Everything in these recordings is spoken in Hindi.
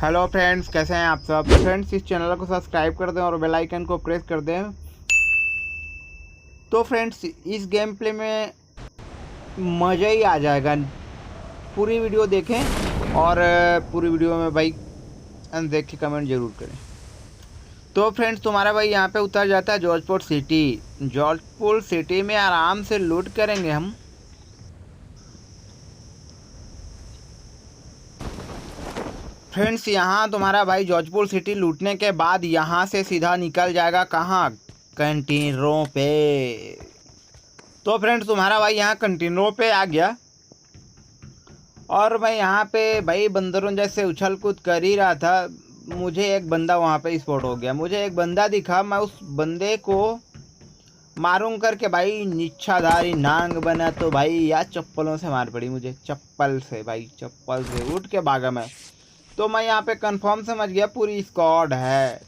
हेलो फ्रेंड्स, कैसे हैं आप सब। फ्रेंड्स, इस चैनल को सब्सक्राइब कर दें और बेल आइकन को प्रेस कर दें। तो फ्रेंड्स, इस गेम प्ले में मज़ा ही आ जाएगा। पूरी वीडियो देखें और पूरी वीडियो में भाई देख के कमेंट ज़रूर करें। तो फ्रेंड्स, तुम्हारा भाई यहाँ पे उतर जाता है जॉर्जपुर सिटी। जॉर्जपुर सिटी में आराम से लूट करेंगे हम। फ्रेंड्स, यहाँ तुम्हारा भाई जॉर्जपुर सिटी लूटने के बाद यहाँ से सीधा निकल जाएगा कहाँ, कंटेनरों पे। तो फ्रेंड्स, तुम्हारा भाई यहाँ कंटेनरों पे आ गया और मैं यहाँ पे भाई बंदरों जैसे उछल कूद कर ही रहा था। मुझे एक बंदा वहाँ पे स्पॉट हो गया। मुझे एक बंदा दिखा, मैं उस बंदे को मारूं करके भाई निच्छाधारी नांग बना। तो भाई यार चप्पलों से मार पड़ी मुझे, चप्पल से भाई, चप्पल से उठ के भागा मैं। तो मैं यहाँ पे कंफर्म समझ गया पूरी स्क्वाड है।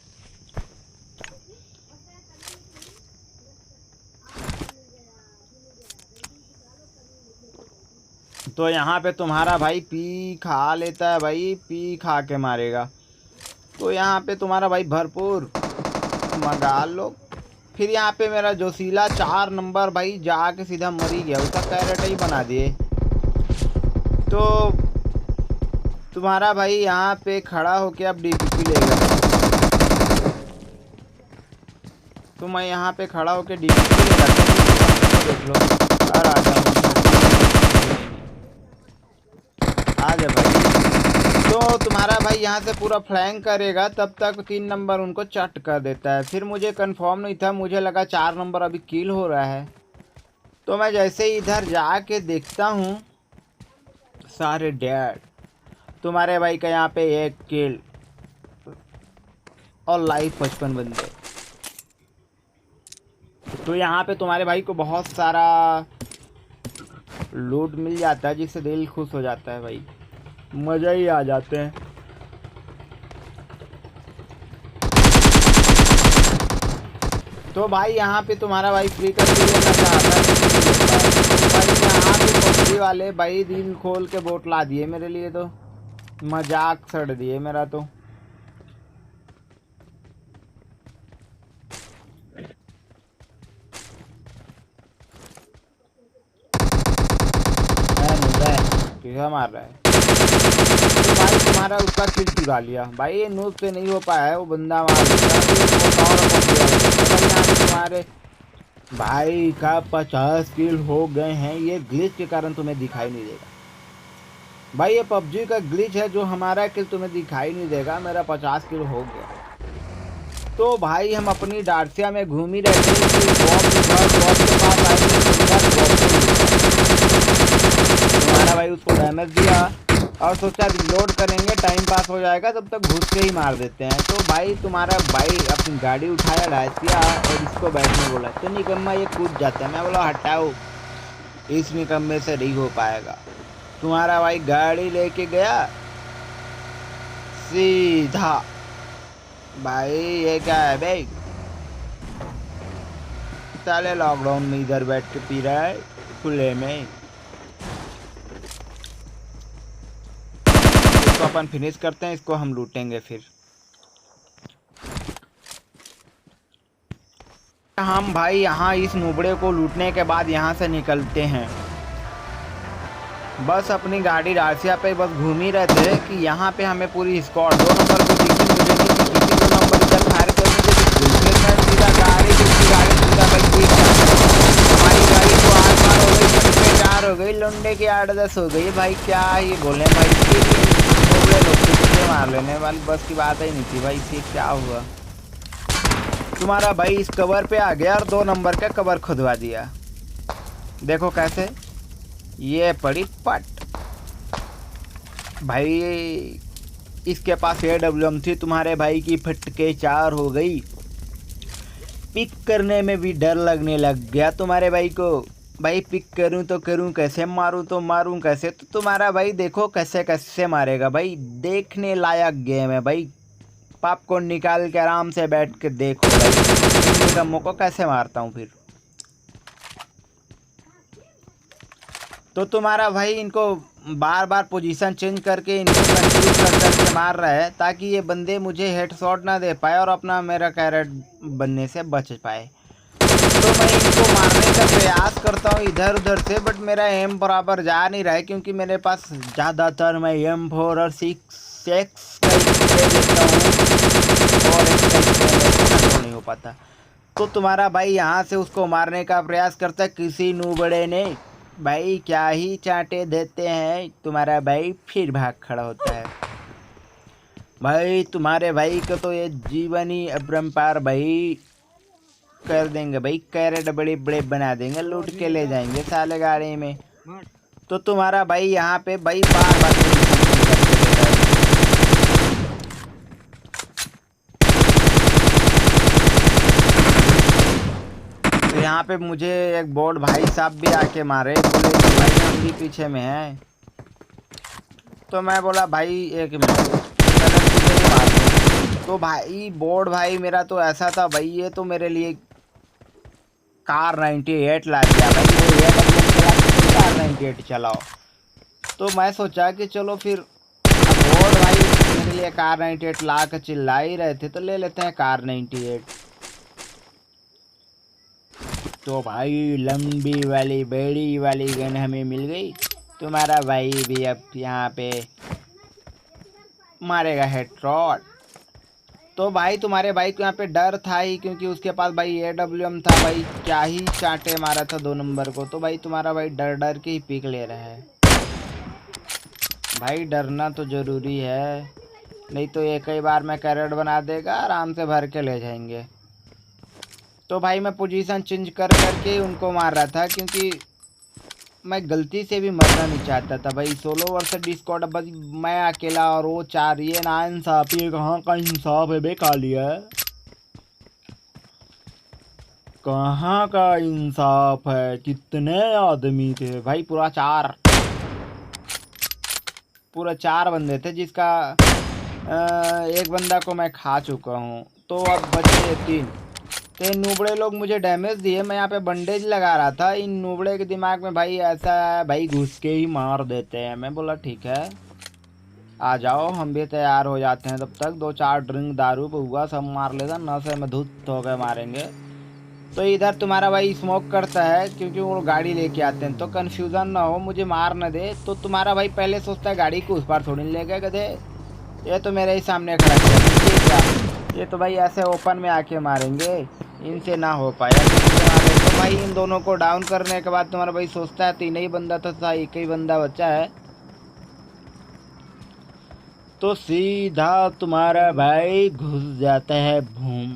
तो यहाँ पे तुम्हारा भाई पी खा लेता है, भाई पी खा के मारेगा। तो यहाँ पे तुम्हारा भाई भरपूर मंगा लो। फिर यहाँ पे मेरा जोशीला 4 नंबर भाई जाके सीधा मर ही गया, उसका कैरेट ही बना दिए। तो तुम्हारा भाई यहाँ पे खड़ा होके अब डीपीपी लेगा। तो मैं यहाँ पे खड़ा होके डीपीपी लेगा। देख लो, और आ जाओ, आ जा भाई। तो तुम्हारा भाई यहाँ से पूरा फ्लैंक करेगा, तब तक 3 नंबर उनको चट कर देता है। फिर मुझे कंफर्म नहीं था, मुझे लगा 4 नंबर अभी किल हो रहा है। तो मैं जैसे ही इधर जाके देखता हूँ सारे डेड। तुम्हारे भाई का यहाँ पे 1 किल और लाइव 55 बंदे। तो यहाँ पे तुम्हारे भाई को बहुत सारा लूट मिल जाता है, जिससे दिल खुश हो जाता है भाई, मज़ा ही आ जाते हैं। तो भाई यहाँ पे तुम्हारा भाई फ्री कर लेना चाहता है। तो भाई यहाँ पे पबजी वाले भाई दिल खोल के वोट ला दिए मेरे लिए, तो मजाक छड़ दिए मेरा। तो किसा मार रहा है। तो भाई तुम्हारा उसका किल चुरा लिया भाई, ये नूब से नहीं हो पाया है, वो बंदा मार देता है। तुम्हारे भाई का 50 किल हो गए हैं। ये ग्लिच के कारण तुम्हें दिखाई नहीं देगा भाई, ये पबजी का ग्लिच है जो हमारा किल तुम्हें दिखाई नहीं देगा। मेरा 50 किल हो गया। तो भाई हम अपनी डार्सिया में घूम ही रहे थे। तुम्हारा भाई उसको डैमेज दिया और सोचा रिलोड करेंगे, टाइम पास हो जाएगा, तब तक घुस के ही मार देते हैं। तो भाई तुम्हारा भाई अपनी गाड़ी उठाया डार्सिया और इसको बैठने बोला, तो निकम्मा ये कूद जाता है। मैं बोला हटाओ, इस निकम्मे से नहीं हो पाएगा। तुम्हारा भाई गाड़ी लेके गया सीधा। भाई ये क्या है भाई, साले लॉकडाउन में इधर बैठ के पी रहा है खुले में। इसको अपन फिनिश करते हैं, इसको हम लूटेंगे। फिर हम भाई यहाँ इस नुबड़े को लूटने के बाद यहाँ से निकलते हैं। बस अपनी गाड़ी डार्सिया पे बस घूम ही रहे थे कि यहाँ पे हमें पूरी स्क्वाड 2 नंबर को दिखी। मुझे नहीं दिखी, 2 नंबर इधर फायर करने के सीधा गाड़ी सीधा भाई हमारी गाड़ी को 8 बार हो गई, 4 हो गई, लुंडे की 8-10 हो गई भाई। क्या ये बोले भाई, लोग मार लेने वाली बस की बात ही नहीं थी भाई। फिर क्या हुआ, तुम्हारा भाई इस कवर पे आ गया और 2 नंबर का कवर खुदवा दिया। देखो कैसे ये पड़ी पट भाई। इसके पास AWM थी, तुम्हारे भाई की फटके 4 हो गई। पिक करने में भी डर लगने लग गया तुम्हारे भाई को। भाई पिक करूं तो करूं कैसे, मारूं तो मारूं कैसे। तो तुम्हारा भाई देखो कैसे कैसे मारेगा भाई, देखने लायक गेम है भाई। पॉपकॉर्न निकाल के आराम से बैठ के देखो भाई, निकम्मों को कैसे मारता हूँ फिर। तो तुम्हारा भाई इनको बार बार पोजीशन चेंज करके इनको कंफ्यूज कर करके मार रहा है ताकि ये बंदे मुझे हेडशॉट ना दे पाए और अपना मेरा कैरेट बनने से बच पाए। तो मैं इनको मारने का प्रयास करता हूँ इधर उधर से, बट मेरा एम बराबर जा नहीं रहा है क्योंकि मेरे पास ज़्यादातर मैं M4 और 6X का स्प्रे देता हूँ और इसका स्प्रे मेरे से कंट्रोल नहीं हो पाता। तो तुम्हारा भाई यहाँ से उसको मारने का प्रयास करता है, किसी नूबड़े ने भाई क्या ही चांटे देते हैं, तुम्हारा भाई फिर भाग खड़ा होता है। भाई तुम्हारे भाई को तो ये जीवन ही अपरंपार भाई कर देंगे भाई, कैरेट बड़े बड़े बना देंगे, लूट के ले जाएंगे साले गाड़ी में। तो तुम्हारा भाई यहाँ पे भाई बार बार तो यहाँ पे मुझे एक बोर्ड भाई साहब भी आके मारे, बोले कि भाई हम भी पीछे में हैं। तो मैं बोला भाई एक मिनट मार दो। तो भाई बोर्ड भाई मेरा तो ऐसा था भाई, ये तो मेरे लिए कार 98 ला दिया भाई, वो ये कार 98 चलाओ। तो मैं सोचा कि चलो फिर बोर्ड भाई मेरे लिए कार 98 ला कर चिल्ला ही रहे थे तो ले लेते हैं कार 98। तो भाई लंबी वाली बड़ी वाली गन हमें मिल गई। तुम्हारा भाई भी अब यहाँ पे मारेगा हेडशॉट। तो भाई तुम्हारे भाई को यहाँ पे डर था ही क्योंकि उसके पास भाई AWM था भाई, क्या ही चांटे मारा था 2 नंबर को। तो भाई तुम्हारा भाई डर डर के ही पीक ले रहा है। भाई डरना तो ज़रूरी है, नहीं तो एक ही बार में कैरेट बना देगा, आराम से भर के ले जाएंगे। तो भाई मैं पोजीशन चेंज कर करके उनको मार रहा था क्योंकि मैं गलती से भी मरना नहीं चाहता था भाई। सोलो वर्सेस डिस्कॉर्ड, बस मैं अकेला और वो 4, ये ना इंसाफ, ये कहाँ का इंसाफ है बे कालिया, कहाँ का इंसाफ है। कितने आदमी थे भाई, पूरा 4 बंदे थे जिसका एक बंदा को मैं खा चुका हूँ। तो अब बचे 3। तो इन नूबड़े लोग मुझे डैमेज दिए, मैं यहाँ पे बंडेज लगा रहा था। इन नूबड़े के दिमाग में भाई ऐसा है भाई घुस के ही मार देते हैं। मैं बोला ठीक है आ जाओ, हम भी तैयार हो जाते हैं। तब तक 2-4 ड्रिंक दारू हुआ सब मार लेता, नशे में धुत हो गए मारेंगे। तो इधर तुम्हारा भाई स्मोक करता है क्योंकि वो गाड़ी लेके आते हैं, तो कन्फ्यूज़न ना हो मुझे मार न दे। तो तुम्हारा भाई पहले सोचता है गाड़ी को उस पार थोड़ी नहीं ले गए गधे, ये तो मेरे ही सामने खड़ा किया, ये तो भाई ऐसे ओपन में आके मारेंगे, इनसे ना हो पाया। तो भाई इन दोनों को डाउन करने के बाद तुम्हारा भाई सोचता है 3 ही बंदा था, एक ही बंदा बचा है। तो सीधा तुम्हारा भाई घुस जाता है भूम।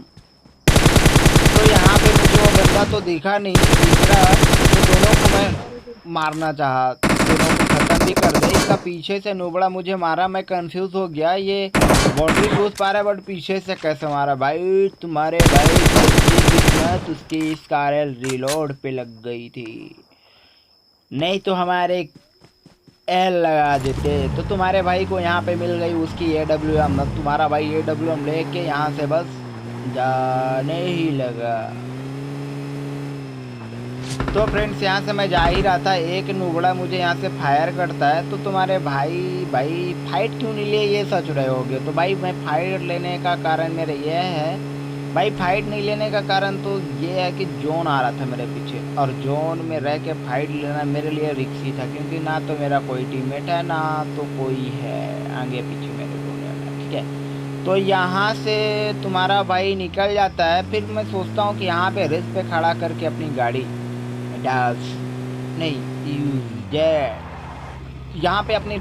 तो यहाँ पे मुझे वो बंदा तो दिखा नहीं, दूसरा तो दोनों को मैं मारना चाहा, दोनों को खत्म भी कर दे। इसका पीछे से नूबड़ा मुझे मारा, मैं कंफ्यूज हो गया, ये बाउंड्री घुस पा रहा है बट पीछे से कैसे मारा भाई। तुम्हारे भाई की किस्मत उसकी इस कार रिलोड पे लग गई थी, नहीं तो हमारे एल लगा देते। तो तुम्हारे भाई को यहाँ पे मिल गई उसकी AWM। तुम्हारा भाई AWM लेके यहाँ से बस जाने ही लगा। तो फ्रेंड्स यहाँ से मैं जा ही रहा था, एक नूबड़ा मुझे यहाँ से फायर करता है। तो तुम्हारे भाई फाइट क्यों नहीं लिए ये सोच रहे होगे। तो भाई मैं फाइट लेने का कारण मेरा ये है भाई, फाइट नहीं लेने का कारण तो ये है कि जोन आ रहा था मेरे पीछे, और जोन में रह के फाइट लेना मेरे लिए रिक्सी था क्योंकि ना तो मेरा कोई टीममेट है ना तो कोई है आगे पीछे मेरे दुनिया में, ठीक है। तो यहाँ से तुम्हारा भाई निकल जाता है, फिर मैं सोचता हूँ कि यहाँ पे रेस पे खड़ा करके अपनी गाड़ी यहाँ पे अपनी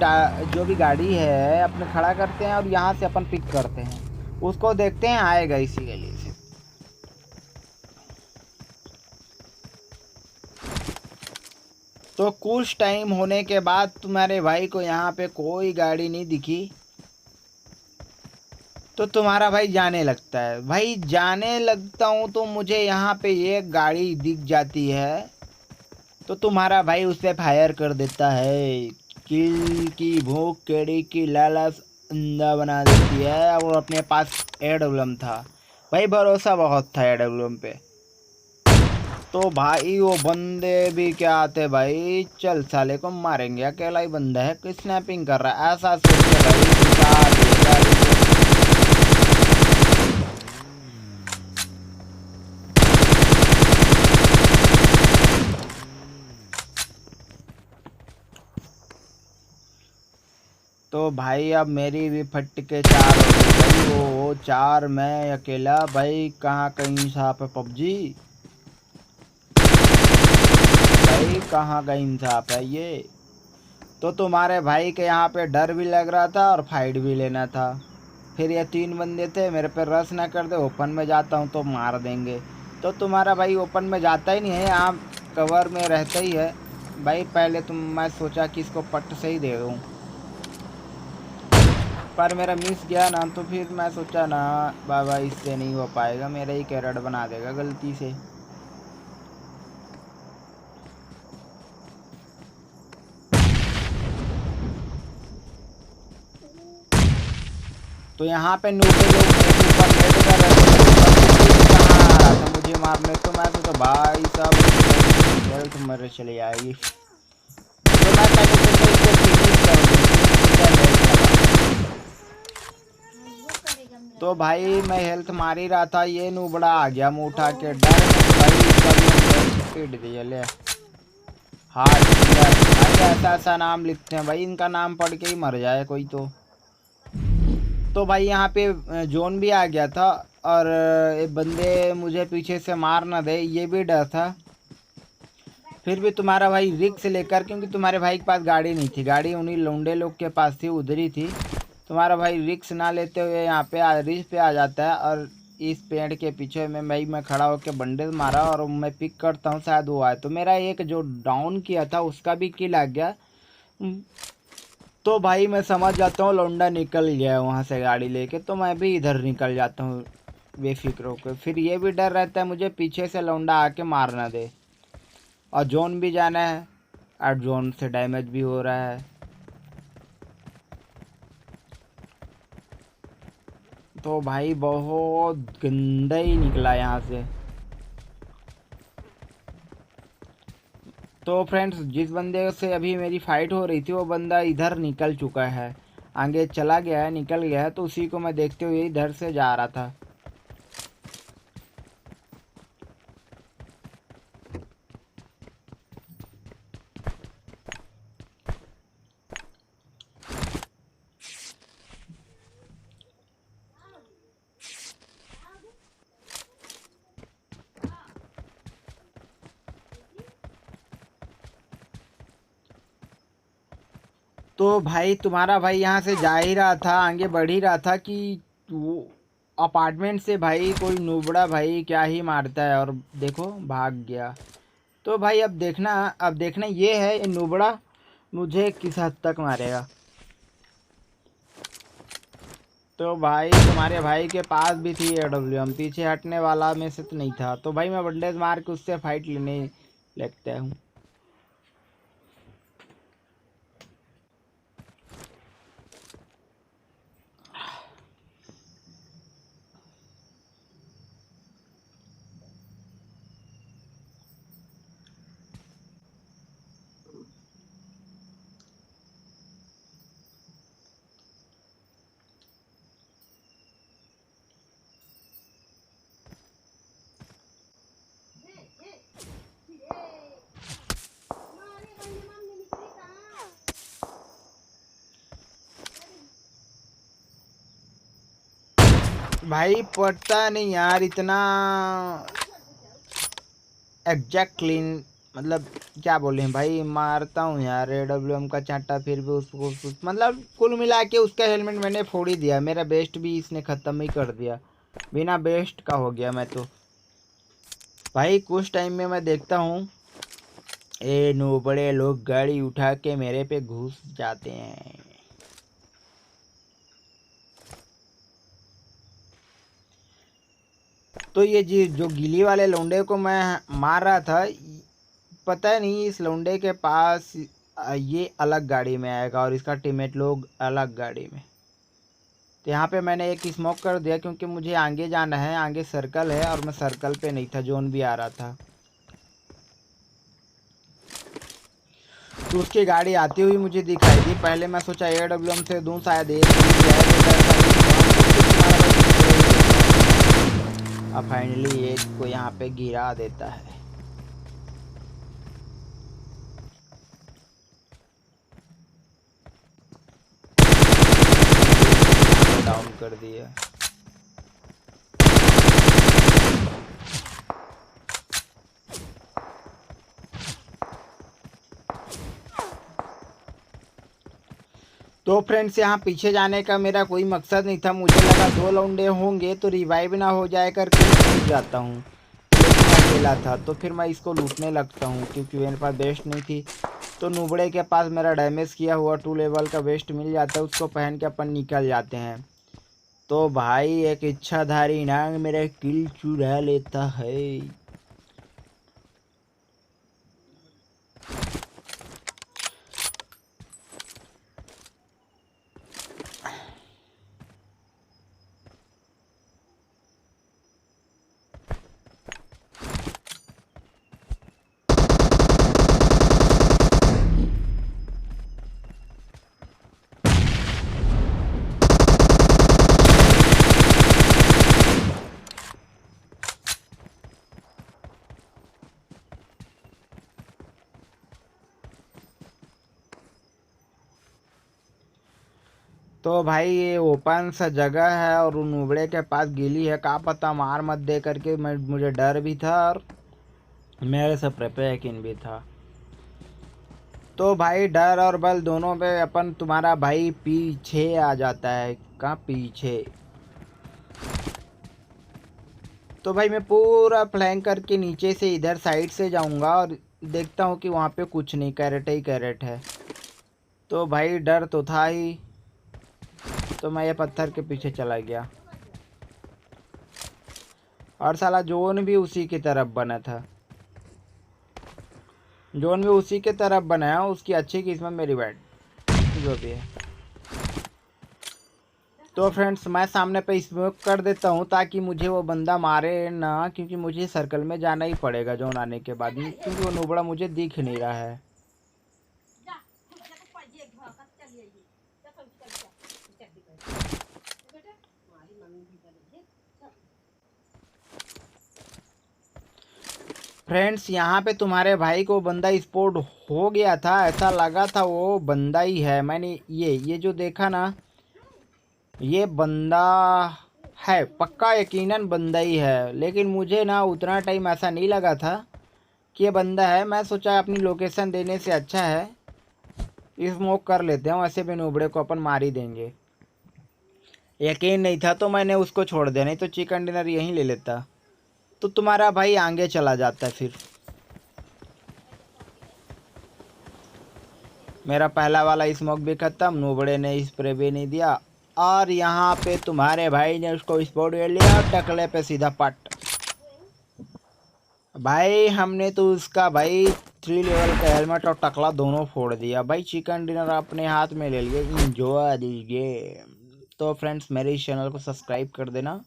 जो भी गाड़ी है अपने खड़ा करते हैं और यहाँ से अपन पिक करते हैं, उसको देखते हैं आएगा इसी गली से। तो कुछ टाइम होने के बाद तुम्हारे भाई को यहाँ पे कोई गाड़ी नहीं दिखी, तो तुम्हारा भाई जाने लगता है। भाई जाने लगता हूँ तो मुझे यहाँ पे एक गाड़ी दिख जाती है, तो तुम्हारा भाई उस पर फायर कर देता है। किल की भूख केड़ी की लालच अंधा बना देती है, और अपने पास AWM था भाई, भरोसा बहुत था AWM पे। तो भाई वो बंदे भी क्या आते भाई, चल साले को मारेंगे, अकेला ही बंदा है स्नैपिंग कर रहा है, ऐसा सोच के भाई तो भाई अब मेरी भी फट के 4 हो गई भाई। वो 4 मैं अकेला भाई। कहाँ कहीं इंसाफ है पबजी भाई, कहाँ का इंसाफ है ये। तो तुम्हारे भाई के यहाँ पे डर भी लग रहा था और फाइट भी लेना था। फिर ये 3 बंदे थे, मेरे पे रस ना कर दे। ओपन में जाता हूँ तो मार देंगे। तो तुम्हारा भाई ओपन में जाता ही नहीं है, यहाँ कवर में रहता ही है भाई। पहले मैं सोचा कि इसको पट से ही दे दूँ, पर मेरा मिस गया ना। तो फिर मैं सोचा ना बाबा इससे नहीं हो पाएगा, मेरा ही कैरेट बना देगा गलती से। तो यहाँ पे नूबे लोग मेरे ऊपर लेट कर रहे थे, कहाँ आ रहा था मुझे मारने। तो मैं सोचा भाई साहब हेल्थ मेरे चली जाएगी। तो मैं पहले सोचा इसको फिनिश कर दूँ, फिर सोचा हेल्थ लगा। तो भाई मैं हेल्थ मार ही रहा था, ये नूबड़ा आ गया मुँह उठा के डर में। तो भाई इसका पीट दिया ले। हार्ट किलर भाई, ऐसा ऐसा नाम लिखते हैं भाई, इनका नाम पढ़ के ही मर जाए कोई। तो भाई यहाँ पे जोन भी आ गया था, और ये बंदे मुझे पीछे से मार ना दे ये भी डर था। फिर भी तुम्हारा भाई रिक्स लेकर, क्योंकि तुम्हारे भाई के पास गाड़ी नहीं थी, गाड़ी उन्हीं लौंडे लोग के पास थी, उधर ही थी। तुम्हारा भाई रिक्स ना लेते हुए यहाँ पे रिच पे आ जाता है, और इस पेड़ के पीछे में भाई मैं खड़ा होकर बंडल मारा, और मैं पिक करता हूँ शायद वो आए। तो मेरा एक जो डाउन किया था उसका भी किल आ गया। तो भाई मैं समझ जाता हूँ लौंडा निकल गया वहाँ से गाड़ी लेके, तो मैं भी इधर निकल जाता हूँ बेफिक्र होकर। फिर ये भी डर रहता है मुझे पीछे से लौंडा आके मार ना दे, और जोन भी जाना है, और जोन से डैमेज भी हो रहा है। तो भाई बहुत गंदा ही निकला यहाँ से। तो फ्रेंड्स, जिस बंदे से अभी मेरी फाइट हो रही थी वो बंदा इधर निकल चुका है, आगे चला गया है, निकल गया है। तो उसी को मैं देखते हुए इधर से जा रहा था। तो भाई तुम्हारा भाई यहाँ से जा ही रहा था, आगे बढ़ ही रहा था कि वो अपार्टमेंट से भाई कोई नुबड़ा भाई क्या ही मारता है, और देखो भाग गया। तो भाई अब देखना ये है, ये नुबड़ा मुझे किस हद तक मारेगा। तो भाई तुम्हारे भाई के पास भी थी AWM, पीछे हटने वाला में से तो नहीं था। तो भाई मैं बंडेज मार के उससे फाइट लेने लगता हूँ। भाई पता नहीं यार, इतना एग्जैक्ट क्लीन, मतलब क्या बोले भाई, मारता हूँ यार AWM का चांटा, फिर भी उसको मतलब कुल मिला के उसका हेलमेट मैंने फोड़ ही दिया। मेरा बेस्ट भी इसने ख़त्म ही कर दिया, बिना बेस्ट का हो गया मैं तो। भाई कुछ टाइम में मैं देखता हूँ ये नो बड़े लोग गाड़ी उठा के मेरे पे घुस जाते हैं। तो ये जो गिली वाले लौंडे को मैं मार रहा था, पता नहीं इस लौंडे के पास ये अलग गाड़ी में आएगा और इसका टीममेट लोग अलग गाड़ी में। तो यहाँ पे मैंने एक स्मोक कर दिया, क्योंकि मुझे आगे जाना है, आगे सर्कल है और मैं सर्कल पे नहीं था, जोन भी आ रहा था। तो उसकी गाड़ी आती हुई मुझे दिखाई दी। पहले मैं सोचा AWM से दूं, शायद एक अब फाइनली एक को यहाँ पे गिरा देता है। नॉक कर दिया। तो फ्रेंड्स यहाँ पीछे जाने का मेरा कोई मकसद नहीं था। मुझे लगा 2 लौंडे होंगे तो रिवाइव ना हो जाए करके छूट जाता हूँ, लेकिन अकेला था तो फिर मैं इसको लूटने लगता हूँ क्योंकि मेरे पास वेस्ट नहीं थी। तो नुबड़े के पास मेरा डैमेज किया हुआ 2 लेवल का वेस्ट मिल जाता है, उसको पहन के अपन निकल जाते हैं। तो भाई एक इच्छाधारी नाग मेरा किल चुरा लेता है। तो भाई ये ओपन सा जगह है और नुबड़े के पास गिली है, क्या पता मार मत दे करके। मुझे डर भी था और मेरे सपने पे यकीन भी था। तो भाई डर और बल दोनों पे अपन तुम्हारा भाई पीछे आ जाता है। कहाँ पीछे? तो भाई मैं पूरा फ्लैंक करके नीचे से इधर साइड से जाऊंगा और देखता हूँ कि वहाँ पे कुछ नहीं, कैरेट ही कैरेट है। तो भाई डर तो था ही, तो मैं ये पत्थर के पीछे चला गया और साला जोन भी उसी की तरफ बना था। जोन भी उसी के तरफ बनाया, उसकी अच्छी किस्मत मेरी बैट जो भी है। तो फ्रेंड्स मैं सामने पे स्मोक कर देता हूँ ताकि मुझे वो बंदा मारे ना, क्योंकि मुझे सर्कल में जाना ही पड़ेगा जोन आने के बाद, क्योंकि वो नुबड़ा मुझे दिख नहीं रहा है। फ्रेंड्स यहाँ पे तुम्हारे भाई को बंदा स्पॉट हो गया था, ऐसा लगा था वो बंदा ही है। मैंने ये जो देखा ना, ये बंदा है पक्का, यकीनन बंदा ही है। लेकिन मुझे ना उतना टाइम ऐसा नहीं लगा था कि ये बंदा है। मैं सोचा अपनी लोकेशन देने से अच्छा है स्मोक कर लेते हैं, वैसे भी नुबड़े को अपन मार ही देंगे। यकीन नहीं था तो मैंने उसको छोड़ दिया, नहीं तो चिकन डिनर यहीं ले लेता। तो तुम्हारा भाई आगे चला जाता है। फिर मेरा पहला वाला स्मोक भी खत्म, नुबड़े ने स्प्रे भी नहीं दिया और यहाँ पे तुम्हारे भाई ने उसको स्पॉट ले लिया और टकले पे सीधा पट। भाई हमने तो उसका भाई 3 लेवल का हेलमेट और टकला दोनों फोड़ दिया। भाई चिकन डिनर अपने हाथ में ले लिए। Enjoy this game. तो फ्रेंड्स मेरे इस चैनल को सब्सक्राइब कर देना।